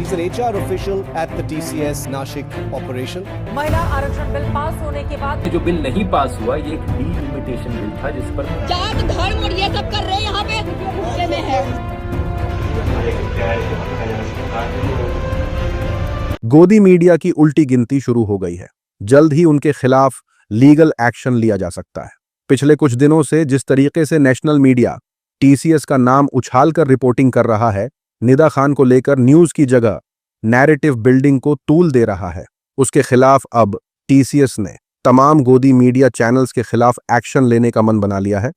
She's an HR official at the TCS Nashik operation. महिला आरक्षण bill pass होने के बाद जो बिल नहीं पास हुआ ये एक डीलिमिटेशन बिल था जिस पर जात धर्म और ये सब कर रहे हैं यहाँ पे गुस्से में है। गोदी मीडिया की उल्टी गिनती शुरू हो गई है। जल्द ही उनके खिलाफ लीगल एक्शन लिया जा सकता है। पिछले कुछ दिनों से जिस तरीके से नेशनल मीडिया टीसीएस का नाम उछालकर रिपोर्टिंग कर रहा है, निदा खान को लेकर न्यूज की जगह नैरेटिव बिल्डिंग को तूल दे रहा है, उसके खिलाफ अब टीसीएस ने तमाम गोदी मीडिया चैनल्स के खिलाफ एक्शन लेने का मन बना लिया है।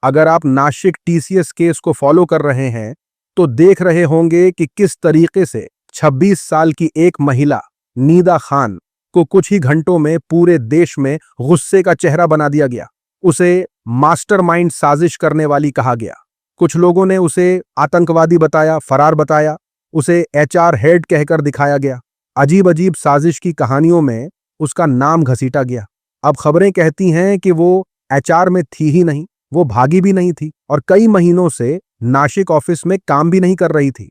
अगर आप नासिक टीसीएस केस को फॉलो कर रहे हैं तो देख रहे होंगे कि किस तरीके से 26 साल की एक महिला निदा खान को कुछ ही घंटों में पूरे देश में गुस्से का चेहरा बना दिया गया। उसे मास्टरमाइंड साजिश करने वाली कहा गया। कुछ लोगों ने उसे आतंकवादी बताया, फरार बताया, उसे एचआर हेड कहकर दिखाया गया। अजीब अजीब साजिश की कहानियों में उसका नाम घसीटा गया। अब खबरें कहती हैं कि वो एचआर में थी ही नहीं, वो भागी भी नहीं थी और कई महीनों से नासिक ऑफिस में काम भी नहीं कर रही थी।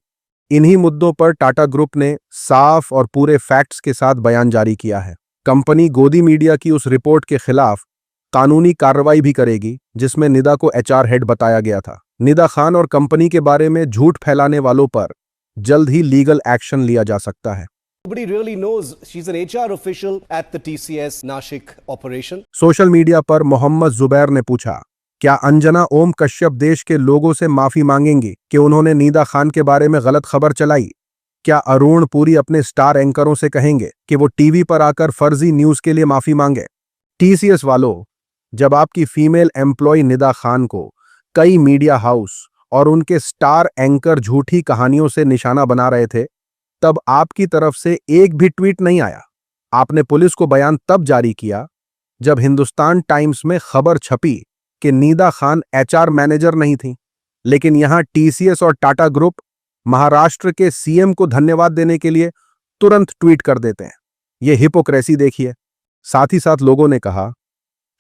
इन्हीं मुद्दों पर टाटा ग्रुप ने साफ और पूरे फैक्ट्स के साथ बयान जारी किया है। कंपनी गोदी मीडिया की उस रिपोर्ट के खिलाफ कानूनी कार्रवाई भी करेगी जिसमें निदा को एचआर हेड बताया गया था। निदा खान और कंपनी के बारे में झूठ फैलाने वालों पर जल्द ही लीगल एक्शन लिया जा सकता है। Nobody really knows she's an HR official at the TCS Nashik operation. Social media पर मोहम्मद जुबैर ने पूछा, क्या अंजना ओम कश्यप देश के लोगों से माफी मांगेंगी कि उन्होंने निदा खान के बारे में गलत खबर चलाई? क्या अरुण पुरी अपने स्टार एंकरों से कहेंगे कि वो टीवी पर आकर फर्जी न्यूज के लिए माफी मांगे? टीसीएस वालों, जब आपकी फीमेल एम्प्लॉय निदा खान को कई मीडिया हाउस और उनके स्टार एंकर झूठी कहानियों से निशाना बना रहे थे, तब आपकी तरफ से एक भी ट्वीट नहीं आया। आपने पुलिस को बयान तब जारी किया जब हिंदुस्तान टाइम्स में खबर छपी कि निदा खान एचआर मैनेजर नहीं थी। लेकिन यहां टीसीएस और टाटा ग्रुप महाराष्ट्र के सीएम को धन्यवाद देने के लिए तुरंत ट्वीट कर देते हैं। यह हिपोक्रेसी देखिए। साथ ही साथ लोगों ने कहा,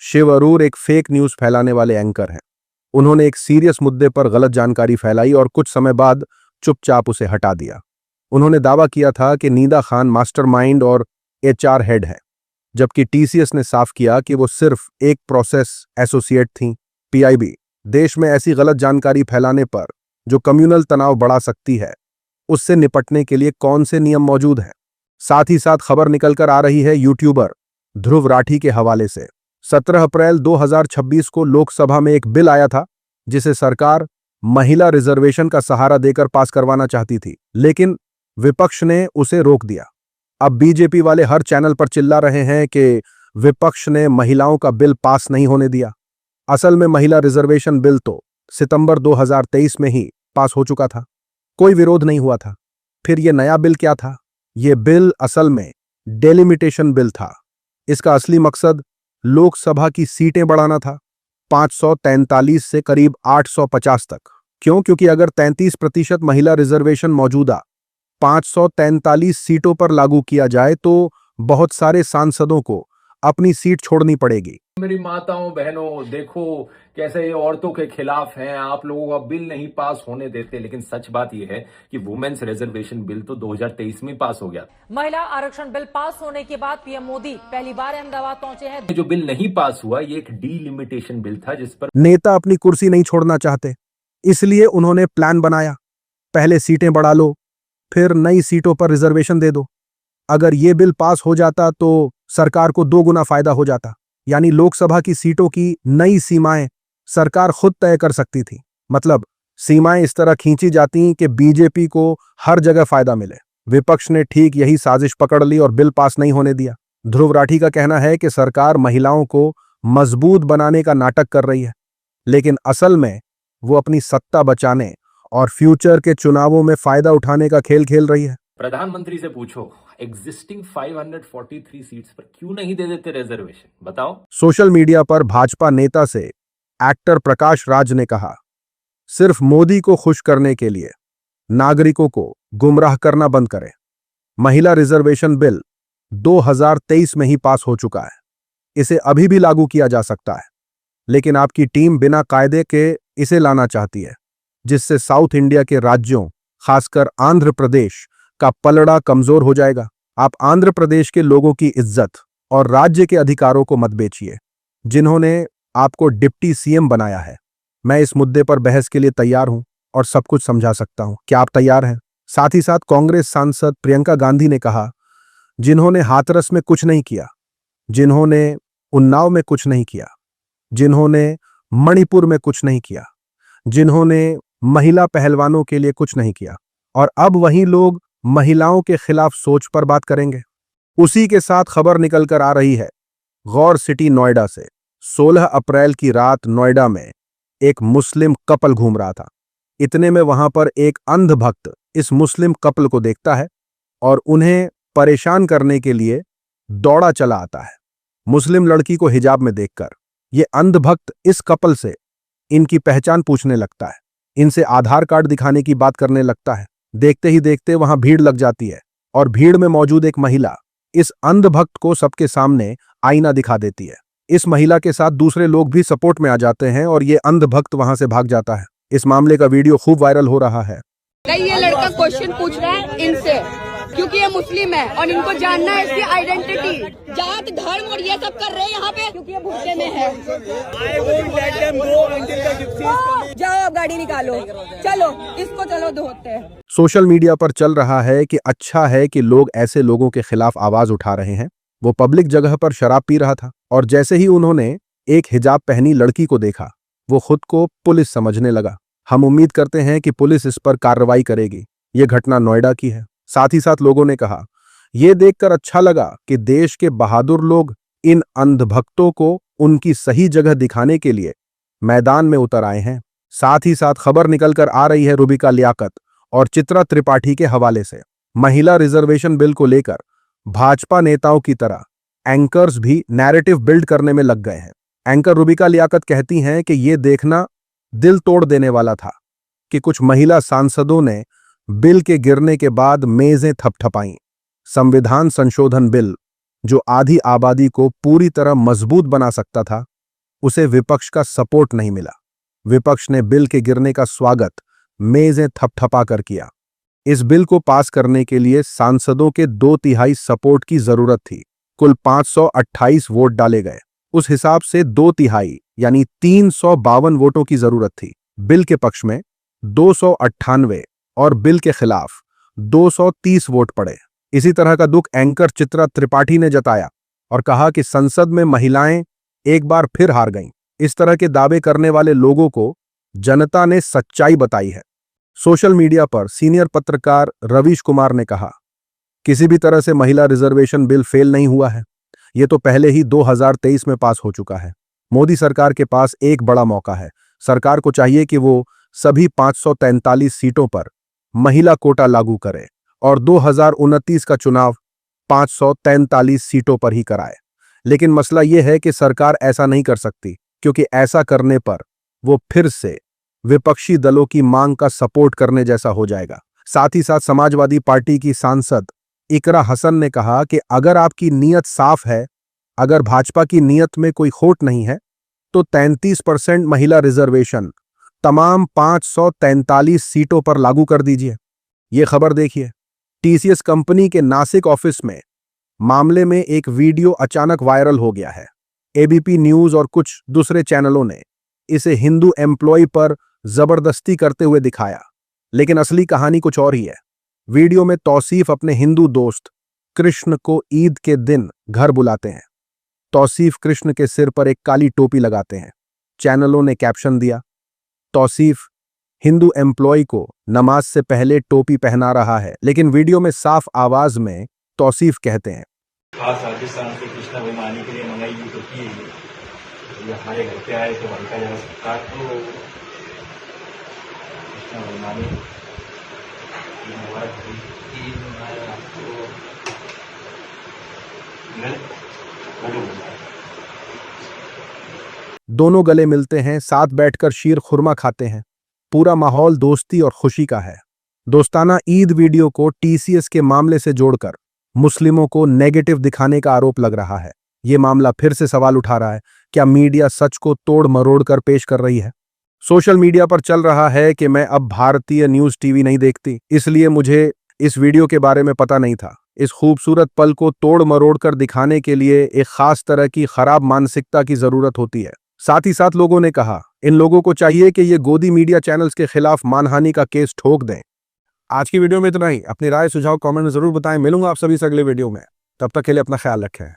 शिव अरूर एक फेक न्यूज फैलाने वाले एंकर हैं। उन्होंने एक सीरियस मुद्दे पर गलत जानकारी फैलाई और कुछ समय बाद चुपचाप उसे हटा दिया। उन्होंने दावा किया था कि निदा खान मास्टरमाइंड और एचआर हेड है, जबकि टीसीएस ने साफ किया कि वो सिर्फ एक प्रोसेस एसोसिएट थीं। पीआईबी, देश में ऐसी गलत जानकारी फैलाने पर जो कम्युनल तनाव बढ़ा सकती है, उससे निपटने के लिए कौन से नियम मौजूद हैं? साथ ही साथ खबर निकलकर आ रही है यूट्यूबर ध्रुव राठी के हवाले से। 17 अप्रैल 2026 को लोकसभा में एक बिल आया था जिसे सरकार महिला रिजर्वेशन का सहारा देकर पास करवाना चाहती थी, लेकिन विपक्ष ने उसे रोक दिया। अब बीजेपी वाले हर चैनल पर चिल्ला रहे हैं कि विपक्ष ने महिलाओं का बिल पास नहीं होने दिया। असल में महिला रिजर्वेशन बिल तो सितंबर 2023 में ही पास हो चुका था, कोई विरोध नहीं हुआ था। फिर यह नया बिल क्या था? यह बिल असल में डेलिमिटेशन बिल था। इसका असली मकसद लोकसभा की सीटें बढ़ाना था, 543 से करीब 850 तक। क्यों? क्योंकि अगर 33% महिला रिजर्वेशन मौजूदा 543 सीटों पर लागू किया जाए तो बहुत सारे सांसदों को अपनी सीट छोड़नी पड़ेगी। मेरी माताओं बहनों, देखो कैसे ये औरतों के खिलाफ हैं, आप लोगों का बिल नहीं पास होने देते। लेकिन सच बात यह है कि वुमेन्स रिजर्वेशन बिल तो 2023 में पास हो गया। महिला आरक्षण बिल पास होने के बाद पीएम मोदी पहली बार अहमदाबाद पहुंचे हैं। जो बिल नहीं पास हुआ ये एक डीलिमिटेशन बिल था जिस पर नेता अपनी कुर्सी नहीं छोड़ना चाहते, इसलिए उन्होंने प्लान बनाया। पहले सीटें बढ़ा लो, फिर नई सीटों पर रिजर्वेशन दे दो। अगर ये बिल पास हो जाता तो सरकार को 2 गुना फायदा हो जाता, यानी लोकसभा की सीटों की नई सीमाएं सरकार खुद तय कर सकती थी। मतलब सीमाएं इस तरह खींची जाती कि बीजेपी को हर जगह फायदा मिले। विपक्ष ने ठीक यही साजिश पकड़ ली और बिल पास नहीं होने दिया। ध्रुव राठी का कहना है कि सरकार महिलाओं को मजबूत बनाने का नाटक कर रही है, लेकिन असल में वो अपनी सत्ता बचाने और फ्यूचर के चुनावों में फायदा उठाने का खेल खेल रही है। प्रधानमंत्री से पूछो, एग्जिस्टिंग 543 सीट्स पर क्यों नहीं दे देते रिजर्वेशन, बताओ। सोशल मीडिया पर भाजपा नेता से एक्टर प्रकाश राज ने कहा, सिर्फ मोदी को खुश करने के लिए नागरिकों को गुमराह करना बंद करें। महिला रिजर्वेशन बिल 2023 में ही पास हो चुका है, इसे अभी भी लागू किया जा सकता है, लेकिन आपकी टीम बिना कायदे के इसे लाना चाहती है, जिससे साउथ इंडिया के राज्यों, खासकर आंध्र प्रदेश, का पलड़ा कमजोर हो जाएगा। आप आंध्र प्रदेश के लोगों की इज्जत और राज्य के अधिकारों को मत बेचिए, जिन्होंने आपको डिप्टी सीएम बनाया है। मैं इस मुद्दे पर बहस के लिए तैयार हूं और सब कुछ समझा सकता हूं। क्या आप तैयार हैं? साथ ही साथ कांग्रेस सांसद प्रियंका गांधी ने कहा, जिन्होंने हाथरस में कुछ नहीं किया, जिन्होंने उन्नाव में कुछ नहीं किया, जिन्होंने मणिपुर में कुछ नहीं किया, जिन्होंने महिला पहलवानों के लिए कुछ नहीं किया, और अब वही लोग महिलाओं के खिलाफ सोच पर बात करेंगे। उसी के साथ खबर निकलकर आ रही है गौर सिटी नोएडा से। 16 अप्रैल की रात नोएडा में एक मुस्लिम कपल घूम रहा था। इतने में वहां पर एक अंध भक्त इस मुस्लिम कपल को देखता है और उन्हें परेशान करने के लिए दौड़ा चला आता है। मुस्लिम लड़की को हिजाब में देखकर ये अंध भक्त इस कपल से इनकी पहचान पूछने लगता है, इनसे आधार कार्ड दिखाने की बात करने लगता है। देखते ही देखते वहां भीड़ लग जाती है और भीड़ में मौजूद एक महिला इस अंध भक्त को सबके सामने आईना दिखा देती है। इस महिला के साथ दूसरे लोग भी सपोर्ट में आ जाते हैं और ये अंध भक्त वहां से भाग जाता है। इस मामले का वीडियो खूब वायरल हो रहा है। ये लड़का क्वेश्चन पूछ रहा है इनसे, क्योंकि ये मुस्लिम है और इनको जानना है इसकी आइडेंटिटी, जात धर्म और ये सब कर रहे हैं यहाँ पे, क्योंकि ये भूखे में है। जाओ अब गाड़ी निकालो, चलो इसको चलो धोते हैं। सोशल मीडिया पर चल रहा है कि अच्छा है कि लोग ऐसे लोगों के खिलाफ आवाज उठा रहे हैं। वो पब्लिक जगह पर शराब पी रहा था और जैसे ही उन्होंने एक हिजाब पहनी लड़की को देखा, वो खुद को पुलिस समझने लगा। हम उम्मीद करते हैं कि पुलिस इस पर कार्रवाई करेगी। ये घटना नोएडा की है। साथ ही साथ लोगों ने कहा, यह देखकर अच्छा लगा कि देश के बहादुर लोग इन अंधभक्तों को उनकी सही जगह दिखाने के लिए मैदान में उतर आए हैं। साथ ही साथ खबर निकलकर आ रही है रूबिका लियाकत और चित्रा त्रिपाठी के हवाले से। महिला रिजर्वेशन बिल को लेकर भाजपा नेताओं की तरह एंकर्स भी नैरेटिव बिल्ड करने में लग गए हैं। एंकर रूबिका लियाकत कहती हैं कि यह देखना दिल तोड़ देने वाला था कि कुछ महिला सांसदों ने बिल के गिरने के बाद मेजें थपथपाईं। संविधान संशोधन बिल, जो आधी आबादी को पूरी तरह मजबूत बना सकता था, उसे विपक्ष का सपोर्ट नहीं मिला। विपक्ष ने बिल के गिरने का स्वागत मेजें थपथपा कर किया। इस बिल को पास करने के लिए सांसदों के 2/3 सपोर्ट की जरूरत थी। कुल 528 वोट डाले गए। उस हिसाब से 2/3 यानी 352 वोटों की जरूरत थी। बिल के पक्ष में 298 और बिल के खिलाफ 230 वोट पड़े। इसी तरह का दुख एंकर चित्रा त्रिपाठी ने जताया और कहा कि संसद में महिलाएं एक बार फिर हार गईं। इस तरह के दावे करने वाले लोगों को जनता ने सच्चाई बताई है। सोशल मीडिया पर सीनियर पत्रकार रवीश कुमार ने कहा, किसी भी तरह से महिला रिजर्वेशन बिल फेल नहीं हुआ है। यह तो पहले ही 2023 में पास हो चुका है। मोदी सरकार के पास एक बड़ा मौका है। सरकार को चाहिए कि वो सभी 543 सीटों पर महिला कोटा लागू करे और 2029 का चुनाव 543 सीटों पर ही कराए। लेकिन मसला यह है कि सरकार ऐसा नहीं कर सकती, क्योंकि ऐसा करने पर वो फिर से विपक्षी दलों की मांग का सपोर्ट करने जैसा हो जाएगा। साथ ही साथ समाजवादी पार्टी की सांसद इकरा हसन ने कहा कि अगर आपकी नीयत साफ है, अगर भाजपा की नीयत में कोई खोट नहीं है, तो 33% महिला रिजर्वेशन तमाम 543 सीटों पर लागू कर दीजिए। यह खबर देखिए। टीसीएस कंपनी के नासिक ऑफिस में मामले में एक वीडियो अचानक वायरल हो गया है। एबीपी न्यूज और कुछ दूसरे चैनलों ने इसे हिंदू एम्प्लॉय पर जबरदस्ती करते हुए दिखाया, लेकिन असली कहानी कुछ और ही है। वीडियो में तौसीफ अपने हिंदू दोस्त कृष्ण को ईद के दिन घर बुलाते हैं। तौसीफ कृष्ण के सिर पर एक काली टोपी लगाते हैं। चैनलों ने कैप्शन दिया, तौसीफ हिंदू एम्प्लॉय को नमाज से पहले टोपी पहना रहा है। लेकिन वीडियो में साफ आवाज में तौसीफ कहते हैं, खास राजस्थान से कृष्णा बनवाने के लिए मंगाई हुई टोपी है ये हमारे घर पे आए तो बनता जरा सरकार तो कृष्णा बनवाने दोनों गले मिलते हैं, साथ बैठकर शीर खुरमा खाते हैं। पूरा माहौल दोस्ती और खुशी का है। दोस्ताना ईद वीडियो को टीसीएस के मामले से जोड़कर मुस्लिमों को नेगेटिव दिखाने का आरोप लग रहा है। यह मामला फिर से सवाल उठा रहा है, क्या मीडिया सच को तोड़ मरोड़ कर पेश कर रही है? सोशल मीडिया पर चल रहा है कि मैं अब भारतीय न्यूज टीवी नहीं देखती, इसलिए मुझे इस वीडियो के बारे में पता नहीं था। इस खूबसूरत पल को तोड़ मरोड़ कर दिखाने के लिए एक खास तरह की खराब मानसिकता की जरूरत होती है। साथ ही साथ लोगों ने कहा, इन लोगों को चाहिए कि ये गोदी मीडिया चैनल्स के खिलाफ मानहानि का केस ठोक दें। आज की वीडियो में इतना ही। अपनी राय सुझाव कमेंट में जरूर बताएं। मिलूंगा आप सभी से अगले वीडियो में। तब तक के लिए अपना ख्याल रखें।